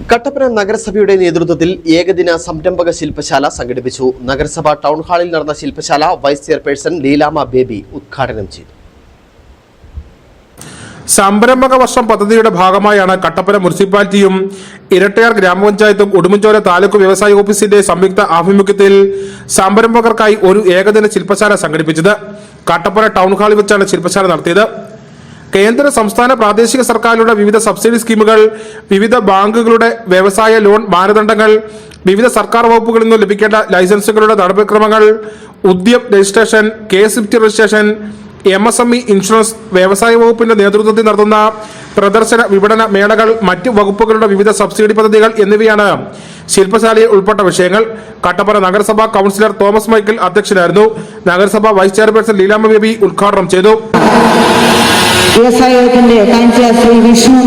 കട്ടപ്പന നഗരസഭയുടെ നേതൃത്വത്തിൽ ഏകദിന സംരംഭക ശില്പശാല സംഘടിപ്പിച്ചു. നഗരസഭ ടൗൺ ഹാളിൽ നടന്ന ശില്പശാല വൈസ് ചെയർപേഴ്സൺ ലീലാമ ബേബി ഉദ്ഘാടനം ചെയ്തു. സംരംഭക വർഷം പദ്ധതിയുടെ ഭാഗമായാണ് കട്ടപ്പന മുനിസിപ്പാലിറ്റിയും ഇരട്ടയാർ ഗ്രാമപഞ്ചായത്തും ഉടുമ്പൻചോല താലൂക്ക് വ്യവസായ ഓഫീസിന്റെ സംയുക്ത ആഭിമുഖ്യത്തിൽ സംരംഭകർക്കായി ഒരു ഏകദിന ശില്പശാല സംഘടിപ്പിച്ചത്. കട്ടപ്പന ടൗൺ ഹാളിൽ വെച്ചാണ് ശില്പശാല നടത്തിയത്. കേന്ദ്ര സംസ്ഥാന പ്രാദേശിക സർക്കാരുകളുടെ വിവിധ സബ്സിഡി സ്കീമുകൾ, വിവിധ ബാങ്കുകളുടെ വ്യവസായ ലോൺ മാനദണ്ഡങ്ങൾ, വിവിധ സർക്കാർ വകുപ്പുകളിൽ നിന്നും ലഭിക്കേണ്ട ലൈസൻസുകളുടെ നടപടിക്രമങ്ങൾ, ഉദ്യം registration, KSFT registration, MSME insurance, വ്യവസായ വകുപ്പിന്റെ നേതൃത്വത്തിൽ നടത്തുന്ന പ്രദർശന വിപണന മേളകൾ, മറ്റ് വകുപ്പുകളുടെ വിവിധ സബ്സിഡി പദ്ധതികൾ എന്നിവയാണ് ശില്പശാലയിൽ ഉൾപ്പെട്ട വിഷയങ്ങൾ. കട്ടപ്പന നഗരസഭാ കൗൺസിലർ തോമസ് മൈക്കിൾ അധ്യക്ഷനായിരുന്നു. നഗരസഭാ വൈസ് ചെയർപേഴ്സൺ ലീലാമ ബേബി ഉദ്ഘാടനം ചെയ്തു. വ്യവസായ വകുപ്പിന്റെ കാഞ്ച ശ്രീ വിഷ്ണു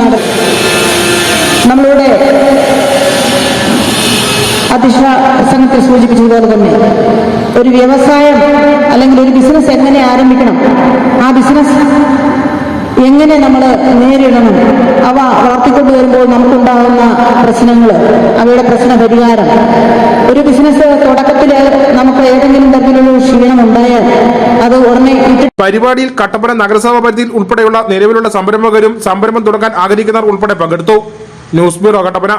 നമ്മളുടെ അധ്യക്ഷ പ്രസംഗത്തിൽ സൂചിപ്പിച്ചതുപോലെ തന്നെ ഒരു വ്യവസായം അല്ലെങ്കിൽ ഒരു ബിസിനസ് എങ്ങനെ ആരംഭിക്കണം, ആ ബിസിനസ് എങ്ങനെ നമ്മൾ നേരിടണം, അവ വളർത്തിക്കൊണ്ടുവരുമ്പോൾ നമുക്കുണ്ടാകുന്ന പ്രശ്നങ്ങൾ, അവയുടെ പ്രശ്ന പരിഹാരം, ഒരു ബിസിനസ് തുടക്കത്തിൽ നമുക്ക് ഏതെങ്കിലും തരത്തിലുള്ള ക്ഷീണം ഉണ്ടായാൽ അത് ഉടനെ പരിപാടിയിൽ കട്ടപ്പന നഗരസഭാ പരിധിയിൽ ഉൾപ്പെടെയുള്ള നിലവിലുള്ള സംരംഭകരും സംരംഭം തുടങ്ങാൻ ആഗ്രഹിക്കുന്നവർ ഉൾപ്പെടെ പങ്കെടുത്തു. News bureau Kattappana.